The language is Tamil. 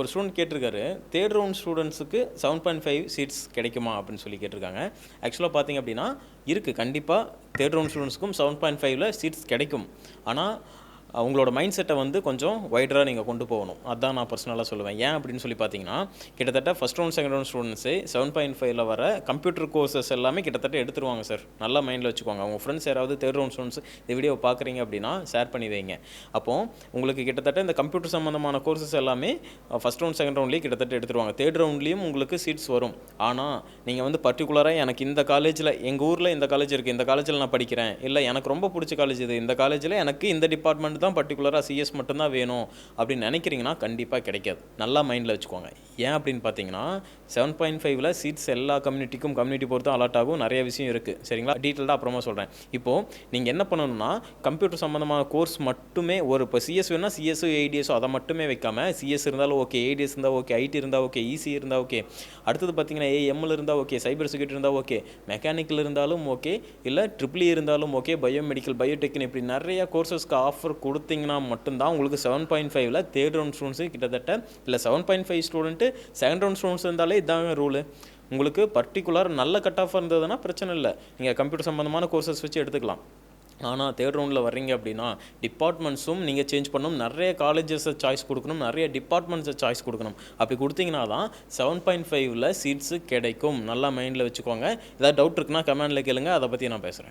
ஒரு ஸ்டூடெண்ட் கேட்டிருக்காரு, தேர்ட் ரவுண்ட் ஸ்டூடெண்ட்ஸுக்கு 7.5 சீட்ஸ் கிடைக்குமா அப்படின்னு சொல்லி கேட்டிருக்காங்க. ஆக்சுவலாக பார்த்தீங்க அப்படின்னா இருக்குது, கண்டிப்பாக தேர்ட் ரவுண்ட் ஸ்டூடெண்ட்ஸ்க்கும் 7.5ல சீட்ஸ் கிடைக்கும். ஆனால் அவங்களோட மைண்ட் செட்டை வந்து கொஞ்சம் வைடராக நீங்கள் கொண்டு போகணும். அதுதான் நான் பர்சனலாக சொல்லுவேன். ஏன் அப்படின்னு சொல்லி பார்த்தீங்கன்னா, கிட்டத்தட்ட first round second round students 7.5ல வர கம்ப்யூட்டர் கோர்சஸ் எல்லாமே கிட்டத்தட்ட எடுத்துருவாங்க சார். நல்லா மைண்டில் வச்சுக்கோங்க. அவங்க ஃப்ரெண்ட்ஸ் யாராவது தேர்ட் ரவுண்ட் ஸ்டூடெண்ட்ஸ் இந்த வீடியோ பார்க்குறீங்க அப்படின்னா ஷேர் பண்ணி வைங்க. அப்போது உங்களுக்கு கிட்டத்தட்ட இந்த கம்ப்யூட்டர் சம்மந்தமான கோர்சஸ் எல்லாமே ஃபஸ்ட் ரவுண்ட் செகண்ட் ரவுண்ட்லேயே கிட்டத்தட்ட எடுத்துருவாங்க. தேர்ட் ரவுண்ட்லேயும் உங்களுக்கு சீட்ஸ் வரும். ஆனால் நீங்கள் வந்து பர்டிகுலராக எனக்கு இந்த காலேஜில், எங்கள் ஊரில் இந்த காலேஜ் இருக்குது, இந்த காலேஜில் நான் படிக்கிறேன், இல்லை எனக்கு ரொம்ப பிடிச்ச காலேஜ் இது, இந்த காலேஜில் எனக்கு இந்த டிபார்ட்மெண்ட் தான் பர்டிகுலராக சிஎஸ் மட்டும்தான் வேணும் அப்படின்னு நினைக்கிறீங்கன்னா கண்டிப்பாக கிடைக்காது. நல்லா மைண்டில் வச்சுக்கோங்க. ஏன் அப்படின்னு பார்த்தீங்கன்னா 7.5ல சீட்ஸ் எல்லா கம்யூனிட்டி பொறுத்தும் அலாட் ஆகும். நிறைய விஷயம் இருக்குது, சரிங்களா? டீட்டெயில்டாக அப்புறமா சொல்கிறேன். இப்போது நீங்கள் என்ன பண்ணணும்னா, கம்ப்யூட்டர் சம்மந்தமான கோர்ஸ் மட்டுமே இப்போ சிஎஸ் வேணும்னா சிஎஸ்ஸோ ஏடிஎஸோ அதை மட்டுமே வைக்காமல், சிஎஸ் இருந்தாலும் ஓகே, ஏடிஎஸ் இருந்தால் ஓகே, ஐடி இருந்தால் ஓகே, இசி இருந்தால் ஓகே, அடுத்தது பார்த்தீங்கன்னா ஏஎம்எல் இருந்தால் ஓகே, சைபர் செக்யூரிட்டி இருந்தால் ஓகே, மெக்கானிக்கல் இருந்தாலும் ஓகே, இல்லை ட்ரிபிள் இருந்தாலும் ஓகே, பயோமெடிக்கல், பயோடெக்னி, இப்படி நிறைய கோர்சஸ்க்கு ஆஃபர் கொடுத்தீங்கன்னா மட்டும்தான் உங்களுக்கு 7.5ல தேர்ட் ரவுண்ட் ஸ்டூடெண்ட்ஸு கிட்டத்தட்ட, இல்லை 7.5 ஸ்டூடெண்ட்டு செகண்ட் ரவுண்ட் ஸ்டூடெண்ட்ஸ் இருந்தாலே இதாங்க ரூலு. உங்களுக்கு பர்டிகுலர் நல்ல கட் ஆஃபாக இருந்ததுன்னா பிரச்சனை இல்லை, நீங்கள் கம்ப்யூட்டர் சம்மந்தமான கோர்சஸ் வச்சு எடுத்துக்கலாம். ஆனால் தேர்ட் ரவுண்டில் வர்றீங்க அப்படின்னா டிபார்ட்மெண்ட்ஸும் நீங்கள் சேஞ்ச் பண்ணணும், நிறைய காலேஜஸை சாய்ஸ் கொடுக்கணும், நிறைய டிபார்ட்மெண்ட்ஸை சாய்ஸ் கொடுக்கணும். அப்படி கொடுத்தீங்கன்னா தான் 7.5ல சீட்ஸு கிடைக்கும். நல்லா மைண்டில் வச்சுக்கோங்க. ஏதாவது டவுட் இருக்குன்னா கமெண்டில் கேளுங்க, அதை பற்றி நான் பேசுகிறேன்.